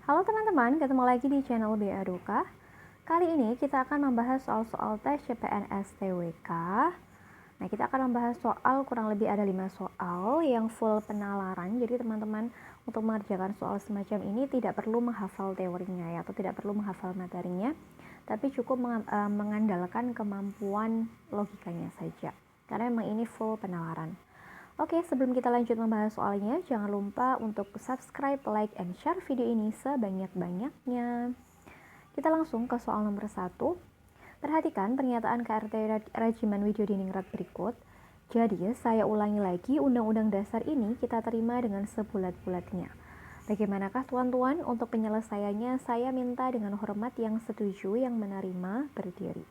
Halo teman-teman, ketemu lagi di channel BA Duka. Kali ini kita akan membahas soal-soal tes CPNS TWK. Nah, kita akan membahas soal kurang lebih ada 5 soal yang full penalaran. Jadi teman-teman untuk mengerjakan soal semacam ini tidak perlu menghafal teorinya ya, atau tidak perlu menghafal materinya, tapi cukup mengandalkan kemampuan logikanya saja. Karena memang ini full penalaran. Oke, sebelum kita lanjut membahas soalnya, jangan lupa untuk subscribe, like, and share video ini sebanyak-banyaknya. Kita langsung ke soal nomor 1. Perhatikan pernyataan KRT Rajiman Widodiningrat berikut. Jadi, saya ulangi lagi, Undang-Undang Dasar ini kita terima dengan sebulat-bulatnya. Bagaimanakah tuan-tuan untuk penyelesaiannya? Saya minta dengan hormat yang setuju, yang menerima, berdiri.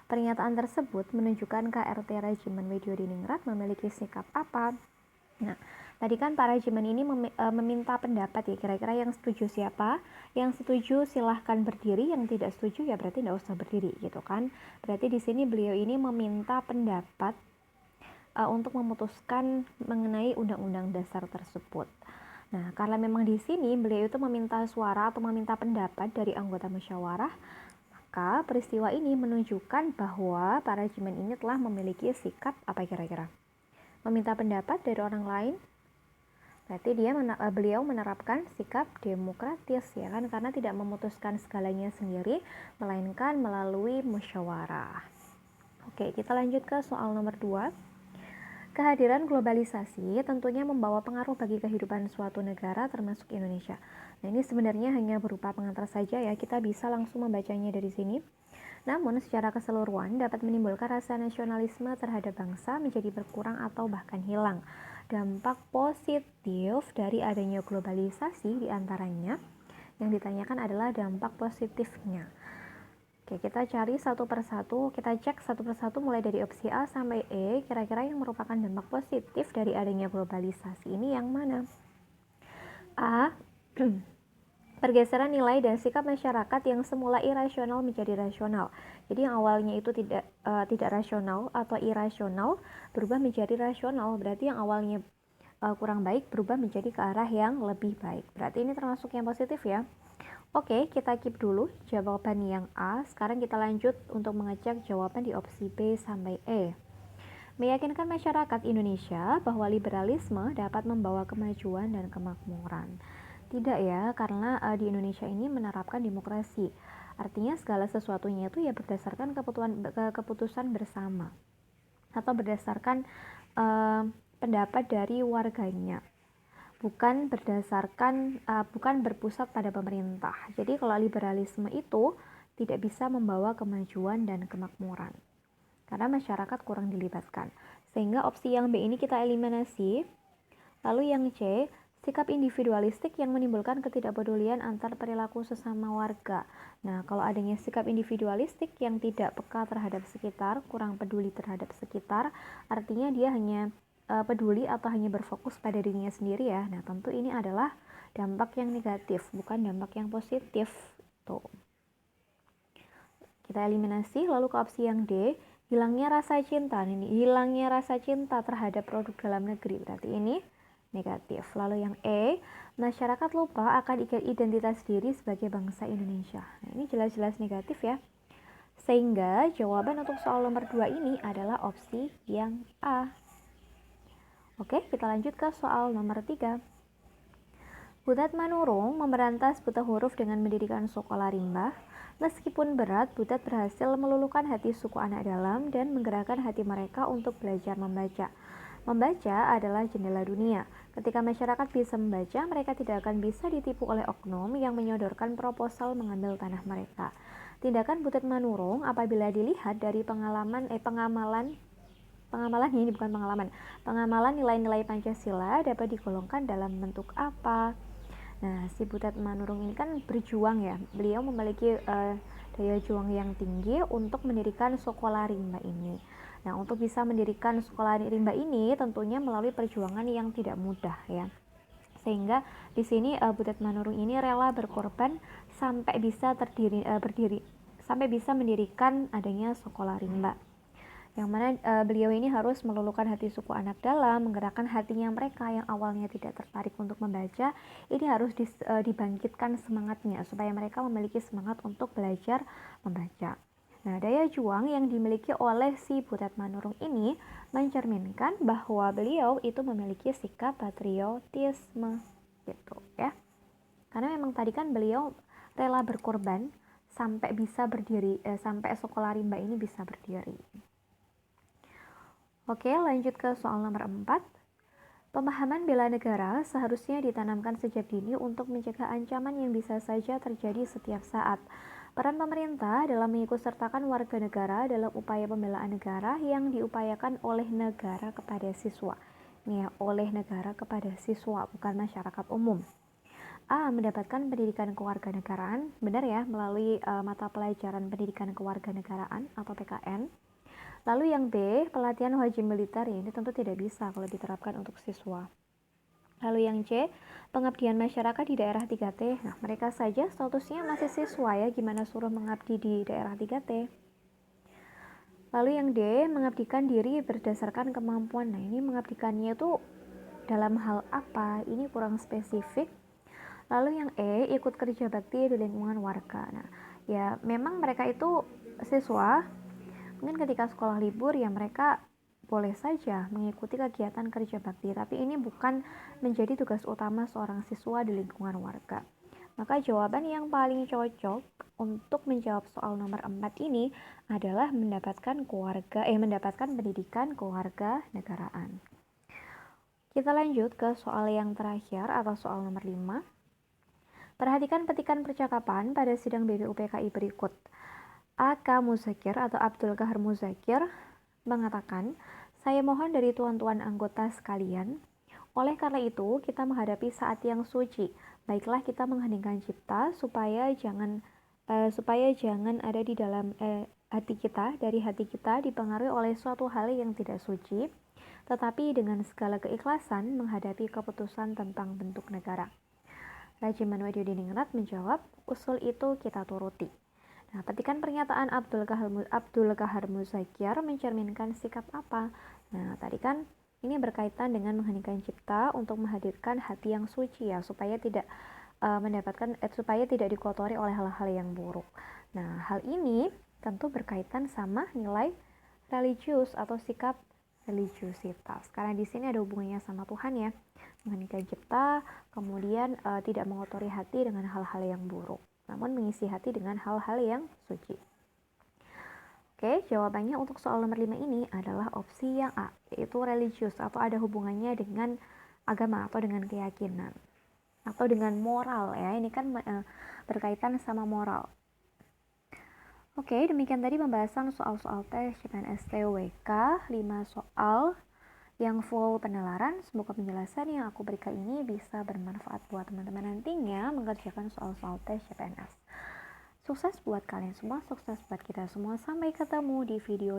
Pernyataan tersebut menunjukkan KRT Rajiman Widodiningrat memiliki sikap apa? Nah, tadi kan Pak Rajiman ini meminta pendapat ya, kira-kira yang setuju siapa? Yang setuju silahkan berdiri, yang tidak setuju ya berarti tidak usah berdiri gitu kan. Berarti di sini beliau ini meminta pendapat untuk memutuskan mengenai Undang-Undang Dasar tersebut. Nah, karena memang di sini beliau itu meminta suara atau meminta pendapat dari anggota musyawarah, maka peristiwa ini menunjukkan bahwa Pak Rajiman ini telah memiliki sikap apa kira-kira? Meminta pendapat dari orang lain. Berarti beliau menerapkan sikap demokratis ya kan, karena tidak memutuskan segalanya sendiri, melainkan melalui musyawarah. Oke, kita lanjut ke soal nomor 2. Kehadiran globalisasi tentunya membawa pengaruh bagi kehidupan suatu negara termasuk Indonesia. Nah, ini sebenarnya hanya berupa pengantar saja ya, kita bisa langsung membacanya dari sini. Namun secara keseluruhan dapat menimbulkan rasa nasionalisme terhadap bangsa menjadi berkurang atau bahkan hilang. Dampak positif dari adanya globalisasi diantaranya yang ditanyakan adalah dampak positifnya. Oke, kita cari satu persatu, kita cek satu persatu mulai dari opsi A sampai E, kira-kira yang merupakan dampak positif dari adanya globalisasi ini yang mana? A. Pergeseran nilai dan sikap masyarakat yang semula irasional menjadi rasional. Jadi yang awalnya itu tidak rasional atau irasional berubah menjadi rasional. Berarti yang awalnya kurang baik berubah menjadi ke arah yang lebih baik. Berarti ini termasuk yang positif ya. Oke, kita keep dulu jawaban yang A. Sekarang kita lanjut untuk mengecek jawaban di opsi B sampai E. Meyakinkan masyarakat Indonesia bahwa liberalisme dapat membawa kemajuan dan kemakmuran. Tidak ya, karena di Indonesia ini menerapkan demokrasi. Artinya segala sesuatunya itu ya berdasarkan keputusan bersama atau berdasarkan pendapat dari warganya. Bukan berpusat pada pemerintah. Jadi kalau liberalisme itu tidak bisa membawa kemajuan dan kemakmuran karena masyarakat kurang dilibatkan. Sehingga opsi yang B ini kita eliminasi. Lalu yang C, sikap individualistik yang menimbulkan ketidakpedulian antar perilaku sesama warga. Nah, kalau adanya sikap individualistik yang tidak peka terhadap sekitar, kurang peduli terhadap sekitar, artinya dia hanya peduli atau hanya berfokus pada dirinya sendiri ya. Nah, tentu ini adalah dampak yang negatif, bukan dampak yang positif. Tuh. Kita eliminasi, lalu ke opsi yang D, hilangnya rasa cinta. Ini hilangnya rasa cinta terhadap produk dalam negeri. Berarti ini negatif. Lalu yang E, masyarakat lupa akan identitas diri sebagai bangsa Indonesia. Nah, ini jelas-jelas negatif ya. Sehingga jawaban untuk soal nomor 2 ini adalah opsi yang A. Oke, kita lanjut ke soal nomor 3. Butet Manurung memberantas buta huruf dengan mendirikan sekolah rimba. Meskipun berat, Butet berhasil meluluhkan hati suku anak dalam dan menggerakkan hati mereka untuk belajar membaca. Membaca adalah jendela dunia. Ketika masyarakat bisa membaca, mereka tidak akan bisa ditipu oleh oknum yang menyodorkan proposal mengambil tanah mereka. Tindakan Butet Manurung apabila dilihat dari pengamalan nilai-nilai Pancasila dapat digolongkan dalam bentuk apa? Nah, si Butet Manurung ini kan berjuang ya. Beliau memiliki daya juang yang tinggi untuk mendirikan sekolah rimba ini. Nah, untuk bisa mendirikan sekolah rimba ini tentunya melalui perjuangan yang tidak mudah ya. Sehingga di sini Butet Manurung ini rela berkorban sampai bisa sampai bisa mendirikan adanya sekolah rimba. yang mana beliau ini harus meluluhkan hati suku anak dalam, menggerakkan hatinya mereka yang awalnya tidak tertarik untuk membaca. Ini harus dibangkitkan semangatnya supaya mereka memiliki semangat untuk belajar membaca. Nah, daya juang yang dimiliki oleh si Butet Manurung ini mencerminkan bahwa beliau itu memiliki sikap patriotisme gitu ya. Karena memang tadi kan beliau rela berkorban sampai bisa berdiri, sampai sekolah rimba ini bisa berdiri. Oke, lanjut ke soal nomor 4. Pemahaman bela negara seharusnya ditanamkan sejak dini untuk mencegah ancaman yang bisa saja terjadi setiap saat. Peran pemerintah dalam mengikutsertakan warga negara dalam upaya pembelaan negara yang diupayakan oleh negara kepada siswa. Ini ya, oleh negara kepada siswa, bukan masyarakat umum. A. Mendapatkan pendidikan kewarganegaraan, benar ya, melalui mata pelajaran pendidikan kewarganegaraan atau PKN. Lalu yang B, pelatihan wajib militer, ya ini tentu tidak bisa kalau diterapkan untuk siswa. Lalu yang C, pengabdian masyarakat di daerah 3T. Nah, mereka saja statusnya masih siswa ya, gimana suruh mengabdi di daerah 3T. Lalu yang D, mengabdikan diri berdasarkan kemampuan. Nah, ini mengabdikannya itu dalam hal apa? Ini kurang spesifik. Lalu yang E, ikut kerja bakti di lingkungan warga. Nah, ya memang mereka itu siswa, mungkin ketika sekolah libur ya mereka boleh saja mengikuti kegiatan kerja bakti, tapi ini bukan menjadi tugas utama seorang siswa di lingkungan warga. Maka jawaban yang paling cocok untuk menjawab soal nomor 4 ini adalah mendapatkan pendidikan kewarganegaraan. Kita lanjut ke soal yang terakhir atau soal nomor 5. Perhatikan petikan percakapan pada sidang BPUPKI berikut. A.K. Muzakir atau Abdul Kahar Muzakir mengatakan, saya mohon dari tuan-tuan anggota sekalian, oleh karena itu kita menghadapi saat yang suci. Baiklah kita mengheningkan cipta supaya jangan ada di dalam hati kita dipengaruhi oleh suatu hal yang tidak suci, tetapi dengan segala keikhlasan menghadapi keputusan tentang bentuk negara. Raja Manwadyudiningrat menjawab, usul itu kita turuti. Nah, petikan pernyataan Abdul Kahar Muzakir mencerminkan sikap apa? Nah, tadi kan ini berkaitan dengan mengheningkan cipta untuk menghadirkan hati yang suci ya, supaya tidak supaya tidak dikotori oleh hal-hal yang buruk. Nah, hal ini tentu berkaitan sama nilai religius atau sikap religiusitas. Karena di sini ada hubungannya sama Tuhan ya. Mengheningkan cipta, kemudian tidak mengotori hati dengan hal-hal yang buruk, namun mengisi hati dengan hal-hal yang suci. Oke, jawabannya untuk soal nomor 5 ini adalah opsi yang A, yaitu religius atau ada hubungannya dengan agama atau dengan keyakinan atau dengan moral ya. Ini kan berkaitan sama moral. Oke, demikian tadi pembahasan soal-soal tes CPNS TWK 5 soal yang full penalaran. Semoga penjelasan yang aku berikan ini bisa bermanfaat buat teman-teman nantinya mengerjakan soal-soal tes CPNS. Sukses buat kalian semua, sukses buat kita semua. Sampai ketemu di video